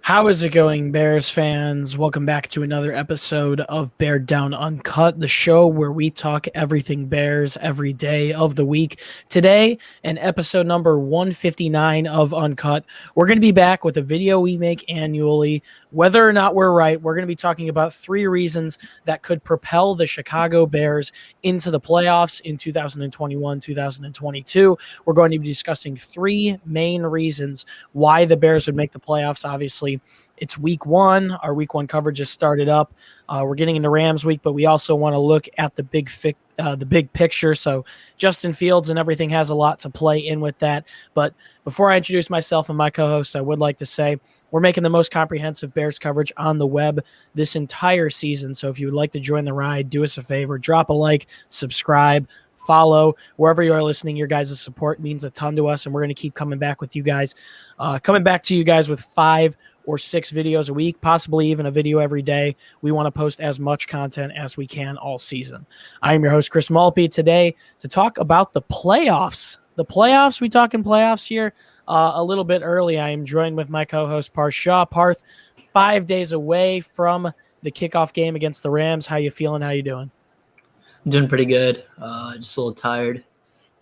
How is it going, Bears fans? Welcome back to another episode of Beared Down Uncut, the show where we talk everything Bears every day of the week. Today, in episode number 159 of Uncut, we're going to be back with a video we make annually. Whether or not we're right, we're going to be talking about 3 reasons that could propel the Chicago Bears into the playoffs in 2021-2022. We're going to be discussing 3 main reasons why the Bears would make the playoffs. Obviously, it's week 1. Our week 1 coverage has started up. We're getting into Rams week, but we also want to look at the big picture. So Justin Fields and everything has a lot to play in with that. But before I introduce myself and my co-host, I would like to say we're making the most comprehensive Bears coverage on the web this entire season. So if you would like to join the ride, do us a favor, drop a like, subscribe, follow, wherever you are listening. Your guys' support means a ton to us, and we're going to keep coming back with you guys, with 5 or 6 videos a week, possibly even a video every day. We want to post as much content as we can all season. I am your host, Chris Malpe, today to talk about the playoffs. The playoffs, we talking playoffs here a little bit early. I am joined with my co-host, Parth Shaw. Parth, 5 days away from the kickoff game against the Rams. How you feeling? How you doing? I'm doing pretty good. Just a little tired.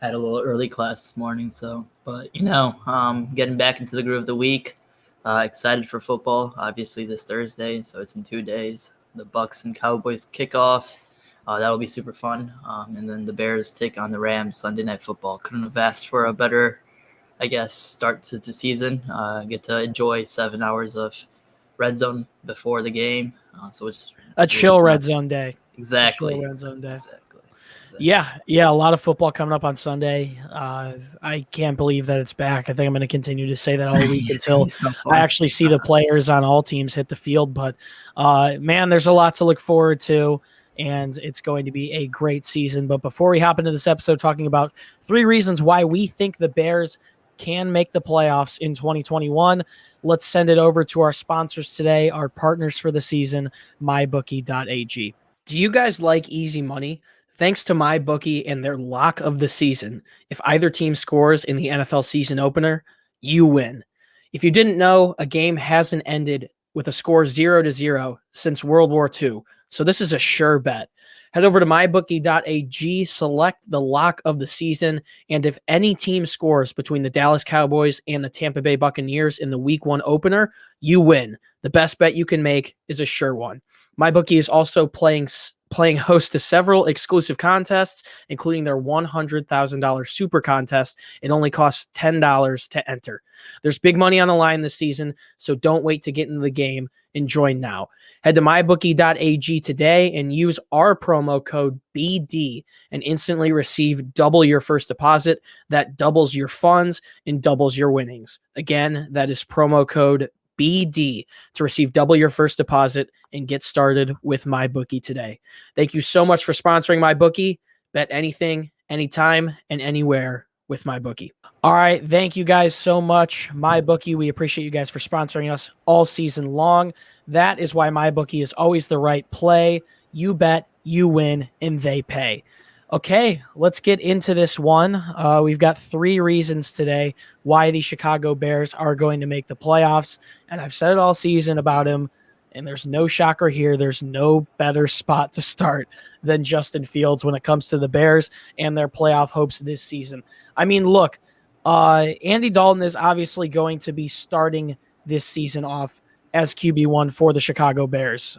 Had a little early class this morning, but getting back into the groove of the week. Excited for football, obviously this Thursday, so it's in 2 days. The Bucks and Cowboys kickoff. That'll be super fun. And then the Bears take on the Rams Sunday Night Football. Couldn't have asked for a better, start to the season. Get to enjoy 7 hours of red zone before the game. So it's a chill red zone day. Exactly. Red zone day. Exactly. Yeah, a lot of football coming up on Sunday. I can't believe that it's back. I think I'm going to continue to say that all week until I actually see the players on all teams hit the field. But, man, there's a lot to look forward to, and it's going to be a great season. But before we hop into this episode talking about 3 reasons why we think the Bears can make the playoffs in 2021, let's send it over to our sponsors today, our partners for the season, mybookie.ag. Do you guys like easy money? Thanks to MyBookie and their lock of the season, if either team scores in the NFL season opener, you win. If you didn't know, a game hasn't ended with a score 0-0 since World War II, so this is a sure bet. Head over to mybookie.ag, select the lock of the season, and if any team scores between the Dallas Cowboys and the Tampa Bay Buccaneers in the Week 1 opener, you win. The best bet you can make is a sure one. MyBookie is also playing host to several exclusive contests, including their $100,000 super contest. It only costs $10 to enter. There's big money on the line this season, so don't wait to get into the game and join now. Head to mybookie.ag today and use our promo code BD and instantly receive double your first deposit. That doubles your funds and doubles your winnings. Again, that is promo code BD to receive double your first deposit and get started with MyBookie today. Thank you so much for sponsoring MyBookie. Bet anything, anytime, and anywhere with MyBookie. All right, thank you guys so much, MyBookie. We appreciate you guys for sponsoring us all season long. That is why MyBookie is always the right play. You bet, you win, and they pay. Okay, let's get into this one. We've got 3 reasons today why the Chicago Bears are going to make the playoffs, and I've said it all season about him, and there's no shocker here. There's no better spot to start than Justin Fields when it comes to the Bears and their playoff hopes this season. I mean, look, Andy Dalton is obviously going to be starting this season off as QB1 for the Chicago Bears.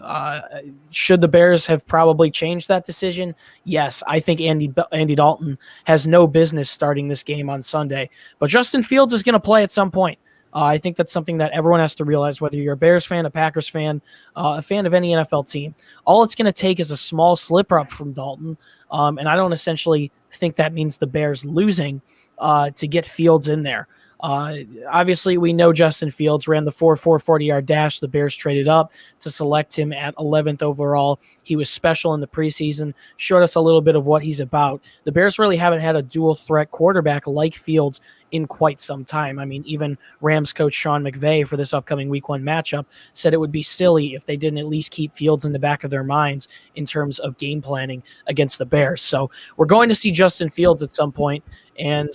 Should the Bears have probably changed that decision? Yes, I think Andy Dalton has no business starting this game on Sunday, but Justin Fields is going to play at some point. I think that's something that everyone has to realize, whether you're a Bears fan, a Packers fan, a fan of any NFL team. All it's going to take is a small slip-up from Dalton, and I don't essentially think that means the Bears losing to get Fields in there. Obviously, we know Justin Fields ran the 4.4 40-yard dash. The Bears traded up to select him at 11th overall. He was special in the preseason, showed us a little bit of what he's about. The Bears really haven't had a dual-threat quarterback like Fields in quite some time. I mean, even Rams coach Sean McVay for this upcoming week 1 matchup said it would be silly if they didn't at least keep Fields in the back of their minds in terms of game planning against the Bears. So we're going to see Justin Fields at some point, and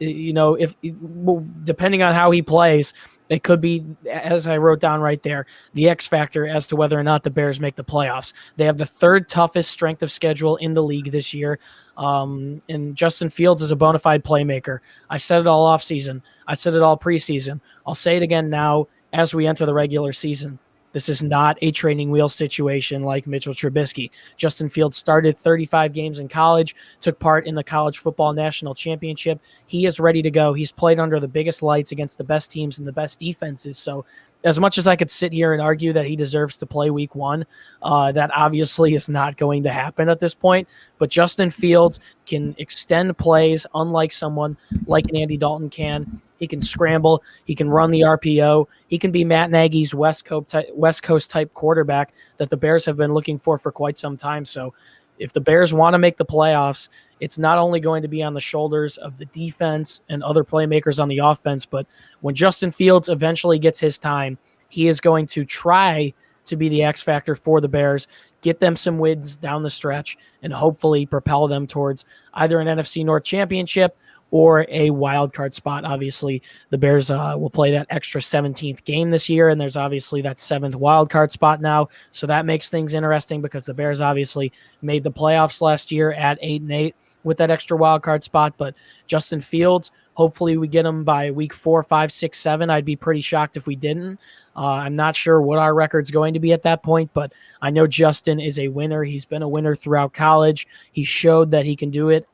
if depending on how he plays, it could be, as I wrote down right there, the X factor as to whether or not the Bears make the playoffs. They have the 3rd toughest strength of schedule in the league this year. And Justin Fields is a bona fide playmaker. I said it all offseason. I said it all preseason. I'll say it again now as we enter the regular season. This is not a training wheel situation like Mitchell Trubisky. Justin Fields started 35 games in college, took part in the college football national championship. He is ready to go. He's played under the biggest lights against the best teams and the best defenses. So as much as I could sit here and argue that he deserves to play week 1, that obviously is not going to happen at this point. But Justin Fields can extend plays unlike someone like an Andy Dalton can. He can scramble. He can run the RPO. He can be Matt Nagy's West Coast type quarterback that the Bears have been looking for quite some time. So if the Bears want to make the playoffs, it's not only going to be on the shoulders of the defense and other playmakers on the offense, but when Justin Fields eventually gets his time, he is going to try to be the X factor for the Bears, get them some wins down the stretch, and hopefully propel them towards either an NFC North championship or a wild card spot. Obviously, the Bears will play that extra 17th game this year, and there's obviously that 7th wild card spot now. So that makes things interesting because the Bears obviously made the playoffs last year at 8-8 with that extra wild card spot. But Justin Fields, hopefully we get him by week 4, 5, 6, 7. I'd be pretty shocked if we didn't. I'm not sure what our record's going to be at that point, but I know Justin is a winner. He's been a winner throughout college. He showed that he can do it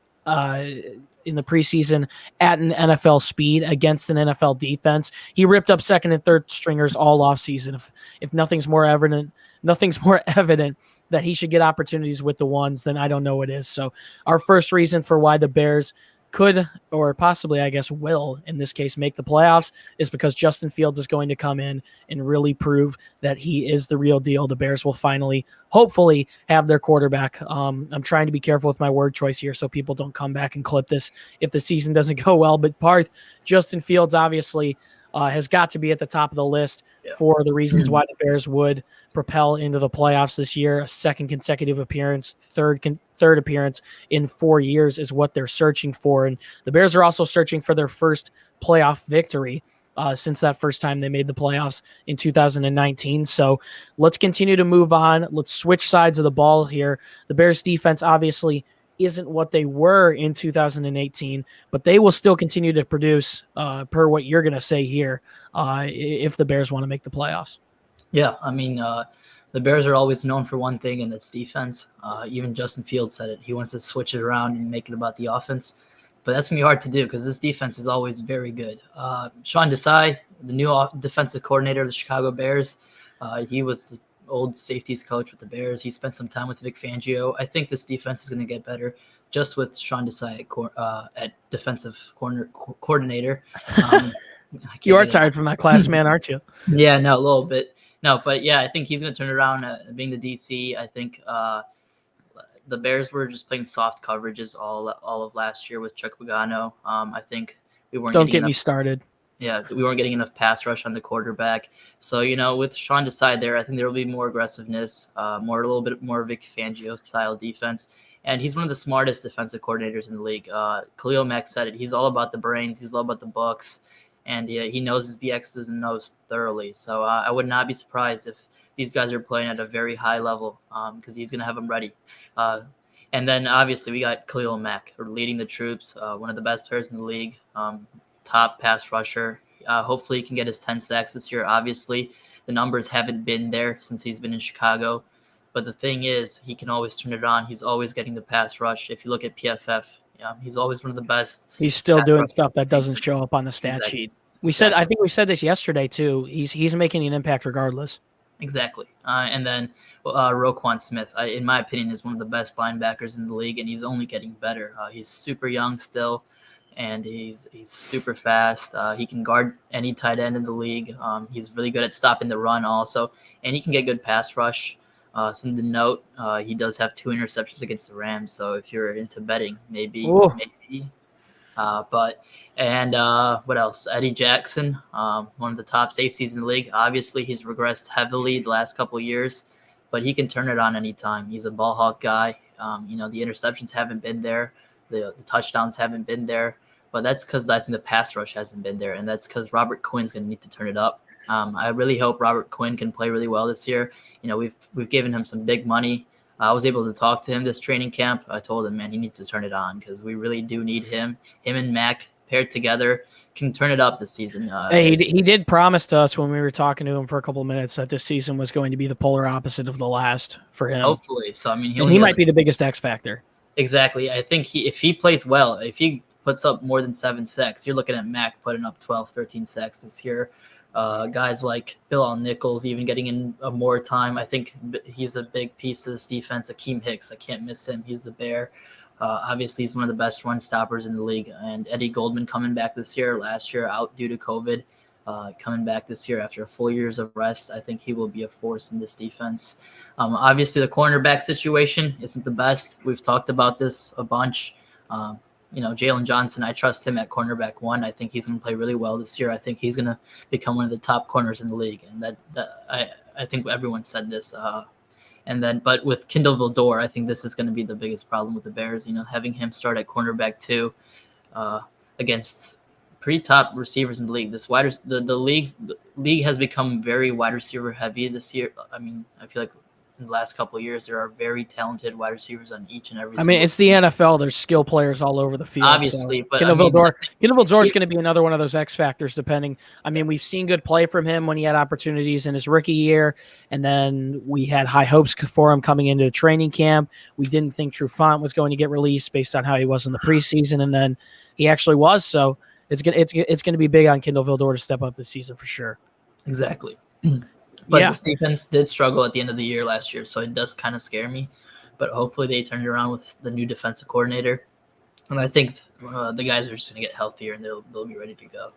in the preseason at an NFL speed against an NFL defense. He ripped up 2nd and 3rd stringers all offseason. If nothing's more evident that he should get opportunities with the ones, then I don't know what is. So our first reason for why the Bears could, or possibly, I guess, will, in this case, make the playoffs is because Justin Fields is going to come in and really prove that he is the real deal. The Bears will finally, hopefully, have their quarterback. I'm trying to be careful with my word choice here so people don't come back and clip this if the season doesn't go well. But Parth, Justin Fields obviously has got to be at the top of the list for the reasons why the Bears would propel into the playoffs this year. A 2nd consecutive appearance, third appearance in 4 years is what they're searching for. And the Bears are also searching for their first playoff victory since that first time they made the playoffs in 2019. So let's continue to move on. Let's switch sides of the ball here. The Bears defense obviously isn't what they were in 2018, but they will still continue to produce per what you're going to say here if the Bears want to make the playoffs. Yeah, I mean, the Bears are always known for one thing, and that's defense. Even Justin Fields said it. He wants to switch it around and make it about the offense. But that's going to be hard to do because this defense is always very good. Sean Desai, the new defensive coordinator of the Chicago Bears, he was the old safeties coach with the Bears. He spent some time with Vic Fangio. I think this defense is going to get better just with Sean Desai at defensive coordinator. You are tired from that class, man, aren't you? Yeah, no, a little bit. No, but yeah, I think he's going to turn it around being the DC. I think the Bears were just playing soft coverages all of last year with Chuck Pagano. I think we weren't. Don't get me started. Yeah, we weren't getting enough pass rush on the quarterback. So with Sean Desai there, I think there will be more aggressiveness, a little bit more Vic Fangio style defense. And he's one of the smartest defensive coordinators in the league. Khalil Mack said it. He's all about the brains. He's all about the books. And he knows the X's and O's thoroughly. So I would not be surprised if these guys are playing at a very high level because he's going to have them ready. And then, obviously, we got Khalil Mack leading the troops, one of the best players in the league, top pass rusher. Hopefully, he can get his 10 sacks this year. Obviously, the numbers haven't been there since he's been in Chicago. But the thing is, he can always turn it on. He's always getting the pass rush. If you look at PFF, he's always one of the best. He's still doing stuff that doesn't show up on the stat sheet. I think we said this yesterday too. He's making an impact regardless. Exactly. And then Roquan Smith, in my opinion, is one of the best linebackers in the league, and he's only getting better. He's super young still, and he's super fast. He can guard any tight end in the league. He's really good at stopping the run also, and he can get good pass rush. Something to note, he does have 2 interceptions against the Rams. So if you're into betting, maybe What else? Eddie Jackson, one of the top safeties in the league. Obviously, he's regressed heavily the last couple of years, but he can turn it on anytime. He's a ball hawk guy. The interceptions haven't been there, the touchdowns haven't been there, but that's because I think the pass rush hasn't been there, and that's because Robert Quinn's going to need to turn it up. I really hope Robert Quinn can play really well this year. We've given him some big money. I was able to talk to him this training camp. I told him, man, he needs to turn it on because we really do need him. Him and Mac paired together can turn it up this season. He did promise to us when we were talking to him for a couple of minutes that this season was going to be the polar opposite of the last for him. Hopefully. So, I mean, he might be the biggest X factor. Exactly. I think if he plays well, if he puts up more than 7 sacks, you're looking at Mac putting up 12, 13 sacks this year. Guys like Bill Nichols even getting in more time. I think he's a big piece of this defense. Akeem Hicks, I can't miss him. He's the bear. Obviously, he's one of the best run stoppers in the league. And Eddie Goldman coming back this year, last year out due to COVID, coming back this year after a full year's of rest. I think he will be a force in this defense. Obviously, the cornerback situation isn't the best. We've talked about this a bunch. Jaylen Johnson, I trust him at cornerback 1. I think he's going to play really well this year. I think he's going to become one of the top corners in the league. And I think everyone said this. But with Kendall Vildor, I think this is going to be the biggest problem with the Bears. Having him start at cornerback 2 against pretty top receivers in the league. The league has become very wide receiver heavy this year. I mean, I feel like in the last couple of years, there are very talented wide receivers on each and every. It's the NFL. There's skill players all over the field. Obviously, but Kendall Vildor is going to be another one of those X factors. Depending, we've seen good play from him when he had opportunities in his rookie year, and then we had high hopes for him coming into training camp. We didn't think Trufant was going to get released based on how he was in the preseason, and then he actually was. So it's going to be big on Kendall Vildor to step up this season for sure. Exactly. But this defense did struggle at the end of the year last year, so it does kind of scare me. But hopefully they turned it around with the new defensive coordinator. And I think the guys are just going to get healthier, and they'll be ready to go.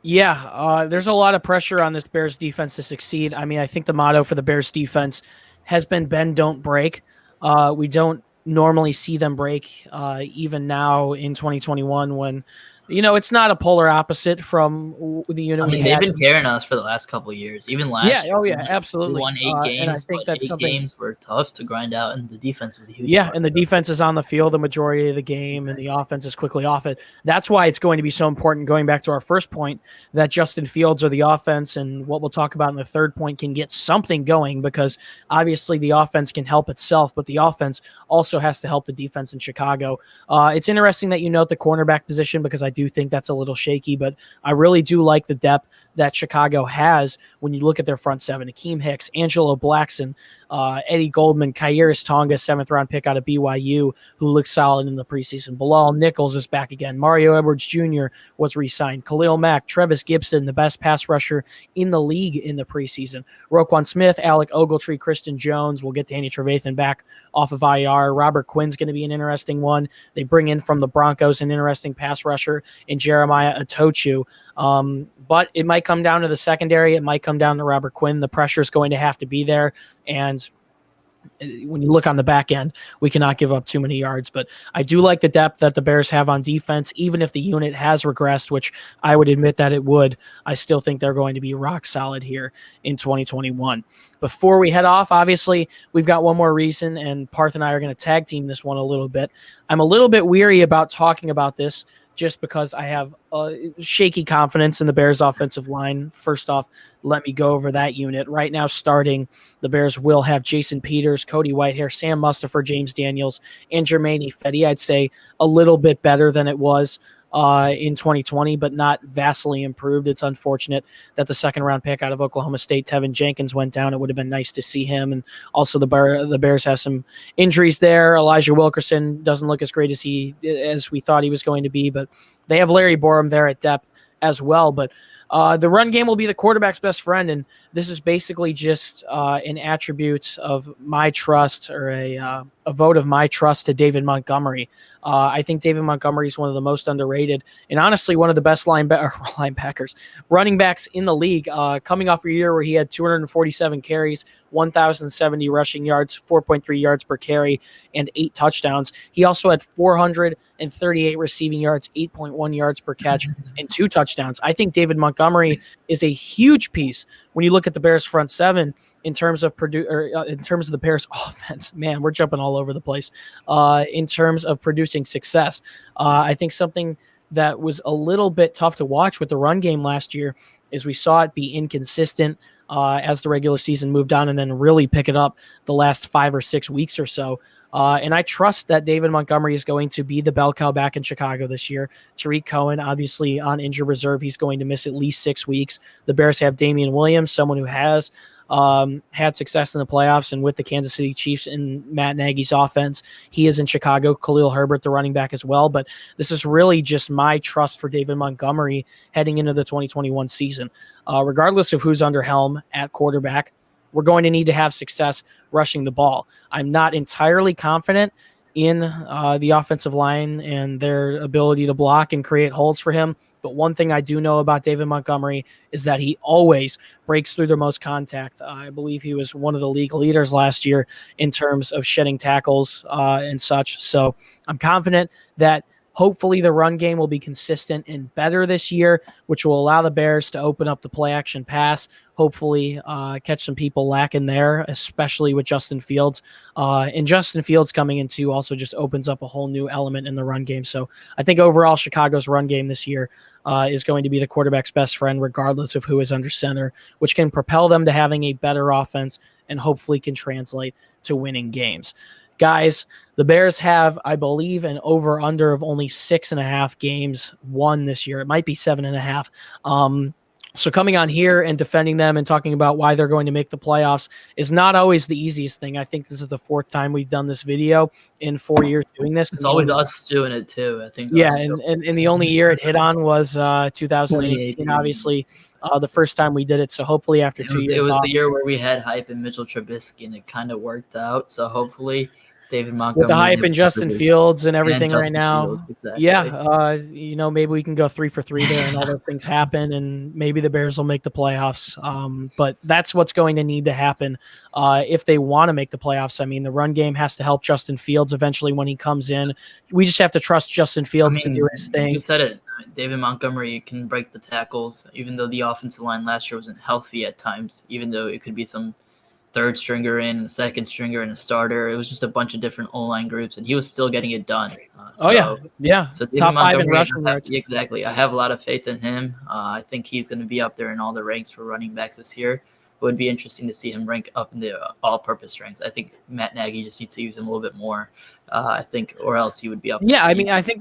Yeah, there's a lot of pressure on this Bears defense to succeed. I think the motto for the Bears defense has been bend, don't break. We don't normally see them break, even now in 2021 when – it's not a polar opposite from the unit we had. They've been carrying us for the last couple of years, even last year. Oh, yeah, absolutely. We won 8 games, and I think that's 8 games were tough to grind out, and the defense was a huge part and the defense is on the field the majority of the game, and the offense is quickly off it. That's why it's going to be so important, going back to our first point, that Justin Fields or the offense, and what we'll talk about in the third point, can get something going, because obviously the offense can help itself, but the offense also has to help the defense in Chicago. It's interesting that you note the cornerback position, because I do think that's a little shaky, but I really do like the depth that Chicago has when you look at their front 7. Akeem Hicks, Angelo Blackson, Eddie Goldman, Kairis Tonga, 7th-round pick out of BYU, who looks solid in the preseason. Bilal Nichols is back again. Mario Edwards Jr. was re-signed. Khalil Mack, Trevis Gibson, the best pass rusher in the league in the preseason. Roquan Smith, Alec Ogletree, Kristen Jones. We'll get Danny Trevathan back off of IR. Robert Quinn's going to be an interesting one. They bring in from the Broncos an interesting pass rusher in Jeremiah Atochu. But it might come down to the secondary. It might come down to Robert Quinn. The pressure is going to have to be there. And when you look on the back end, we cannot give up too many yards. But I do like the depth that the Bears have on defense. Even if the unit has regressed, which I would admit that it would, I still think they're going to be rock solid here in 2021. Before we head off, obviously, we've got one more reason, and Parth and I are going to tag team this one a little bit. I'm a little bit weary about talking about this, just because I have shaky confidence in the Bears' offensive line. First off, let me go over that unit. Right now, starting, the Bears will have Jason Peters, Cody Whitehair, Sam Mustipher, James Daniels, and Jermaine Ifedi. I'd say a little bit better than it was in 2020, but not vastly improved. It's unfortunate that the second-round pick out of Oklahoma State, Tevin Jenkins, went down. It would have been nice to see him. And also the Bears have some injuries there. Elijah Wilkerson doesn't look as great as we thought he was going to be, but they have Larry Borum there at depth as well. But The run game will be the quarterback's best friend, and this is basically just an attribute of my trust, or a vote of my trust to David Montgomery. I think David Montgomery is one of the most underrated, and honestly one of the best linebackers, running backs in the league. Coming off a year where he had 247 carries, 1,070 rushing yards, 4.3 yards per carry, and 8 touchdowns. He also had 438 receiving yards, 8.1 yards per catch, and 2 touchdowns. I think David Montgomery is a huge piece when you look at the Bears front seven in terms of in terms of the Bears offense. Man, we're jumping all over the place. In terms of producing success, I think something that was a little bit tough to watch with the run game last year is we saw it be inconsistent as the regular season moved on, and then really pick it up the last 5 or 6 weeks or so. And I trust that David Montgomery is going to be the bell cow back in Chicago this year. Tariq Cohen, obviously on injured reserve, he's going to miss at least 6 weeks. The Bears have Damian Williams, someone who has had success in the playoffs, and with the Kansas City Chiefs and Matt Nagy's offense, he is in Chicago. Khalil Herbert, the running back as well. But this is really just my trust for David Montgomery heading into the 2021 season. Regardless of who's under helm at quarterback, we're going to need to have success rushing the ball. I'm not entirely confident in the offensive line and their ability to block and create holes for him. But one thing I do know about David Montgomery is that he always breaks through the most contact. I believe he was one of the league leaders last year in terms of shedding tackles and such. So I'm confident that hopefully the run game will be consistent and better this year, which will allow the Bears to open up the play action pass, hopefully catch some people lacking there, especially with Justin Fields. And Justin Fields coming in too also just opens up a whole new element in the run game. So I think overall Chicago's run game this year is going to be the quarterback's best friend, regardless of who is under center, which can propel them to having a better offense and hopefully can translate to winning games. Guys, the Bears have, I believe, an over-under of only 6.5 games won this year. It might be 7.5. So coming on here and defending them and talking about why they're going to make the playoffs is not always the easiest thing. I think this is the 4th time we've done this video in 4 years doing this. It's always us doing it too, I think. Yeah, and the only year it hit on was 2018, obviously. The first time we did it, so hopefully after 2 years. It was the year where we had hype in Mitchell Trubisky, and it kind of worked out. So hopefully David Montgomery. With the hype and Justin Fields and everything right now. Fields, exactly. Yeah, maybe we can go 3 for 3 there and other things happen, and maybe the Bears will make the playoffs. But that's what's going to need to happen if they want to make the playoffs. I mean, the run game has to help Justin Fields eventually when he comes in. We just have to trust Justin Fields to do his thing. You said it. David Montgomery can break the tackles, even though the offensive line last year wasn't healthy at times, even though it could be some third stringer in, and a second stringer and a starter. It was just a bunch of different O-line groups, and he was still getting it done. Yeah. So top 5 in rushing yards. Exactly. I have a lot of faith in him. I think he's going to be up there in all the ranks for running backs this year. It would be interesting to see him rank up in the all-purpose ranks. I think Matt Nagy just needs to use him a little bit more. I think, or else he would be up. Yeah, I mean, I think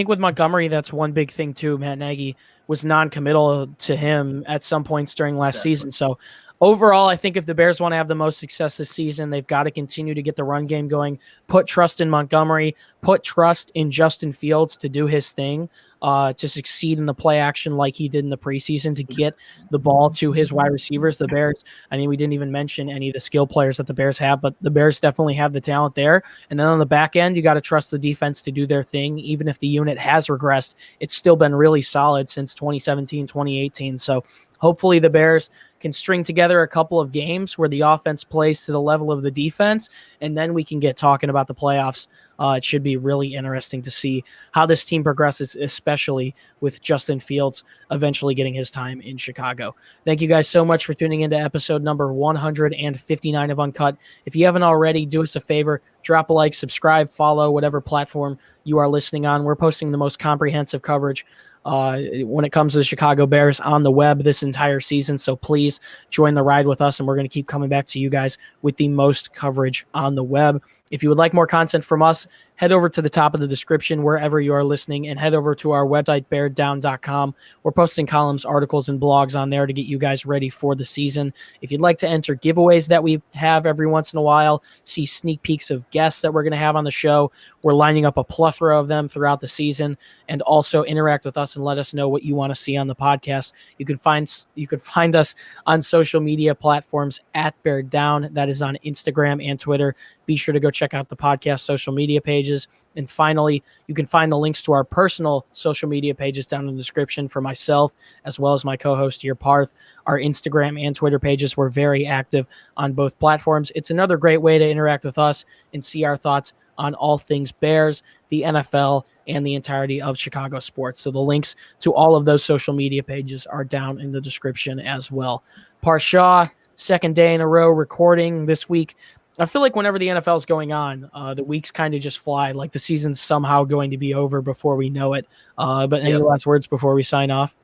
with Montgomery, that's one big thing too. Matt Nagy was non-committal to him at some points during last season. So overall, I think if the Bears want to have the most success this season, they've got to continue to get the run game going, put trust in Montgomery, put trust in Justin Fields to do his thing, to succeed in the play action like he did in the preseason, to get the ball to his wide receivers. The Bears, I mean, we didn't even mention any of the skill players that the Bears have, but the Bears definitely have the talent there. And then on the back end, you got to trust the defense to do their thing. Even if the unit has regressed, it's still been really solid since 2017, 2018. So hopefully the Bears can string together a couple of games where the offense plays to the level of the defense, and then we can get talking about the playoffs. It should be really interesting to see how this team progresses, especially with Justin Fields eventually getting his time in Chicago. Thank you guys so much for tuning into episode number 159 of Uncut. If you haven't already, do us a favor, drop a like, subscribe, follow whatever platform you are listening on. We're posting the most comprehensive coverage when it comes to the Chicago Bears on the web this entire season. So please join the ride with us, and we're going to keep coming back to you guys with the most coverage on the web. If you would like more content from us, head over to the top of the description wherever you are listening and head over to our website, beareddown.com. We're posting columns, articles, and blogs on there to get you guys ready for the season. If you'd like to enter giveaways that we have every once in a while, see sneak peeks of guests that we're going to have on the show, we're lining up a plethora of them throughout the season, and also interact with us and let us know what you want to see on the podcast. You can find us on social media platforms at Beared Down. That is on Instagram and Twitter. Be sure to go check out the podcast social media pages. And finally, you can find the links to our personal social media pages down in the description for myself, as well as my co-host here, Parth. Our Instagram and Twitter pages were very active on both platforms. It's another great way to interact with us and see our thoughts on all things Bears, the NFL, and the entirety of Chicago sports. So the links to all of those social media pages are down in the description as well. Parth Shaw, second day in a row recording this week. I feel like whenever the NFL is going on, the weeks kind of just fly, like the season's somehow going to be over before we know it. But any last words before we sign off?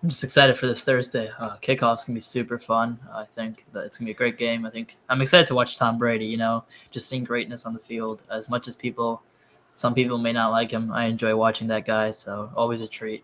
I'm just excited for this Thursday. Kickoff's going to be super fun. I think that it's going to be a great game. I think I'm excited to watch Tom Brady, just seeing greatness on the field. As much as some people may not like him, I enjoy watching that guy, so always a treat.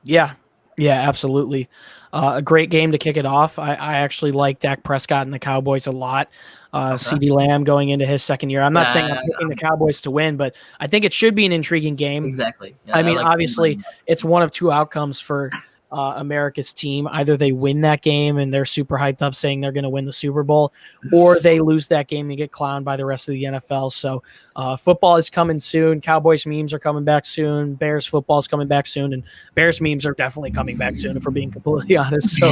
Yeah, absolutely. A great game to kick it off. I actually like Dak Prescott and the Cowboys a lot. CeeDee Lamb going into his second year. I'm not saying I'm picking the Cowboys to win, but I think it should be an intriguing game. Exactly. Yeah, I mean, obviously, it's one of two outcomes for America's team. Either they win that game and they're super hyped up saying they're going to win the Super Bowl, or they lose that game and get clowned by the rest of the NFL. So football is coming soon. Cowboys memes are coming back soon. Bears football is coming back soon. And Bears memes are definitely coming back soon, if we're being completely honest. So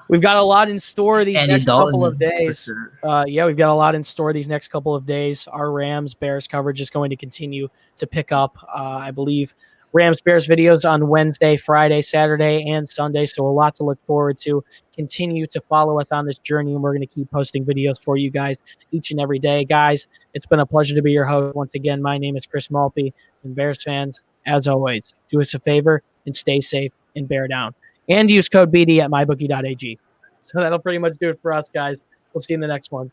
we've got a lot in store these next couple of days. Sure. We've got a lot in store these next couple of days. Our Rams-Bears coverage is going to continue to pick up, I believe, Rams-Bears videos on Wednesday, Friday, Saturday, and Sunday. So a lot to look forward to. Continue to follow us on this journey, and we're going to keep posting videos for you guys each and every day. Guys, it's been a pleasure to be your host. Once again, my name is Chris Malpe, and Bears fans, as always, do us a favor and stay safe and bear down. And use code BD at mybookie.ag. So that'll pretty much do it for us, guys. We'll see you in the next one.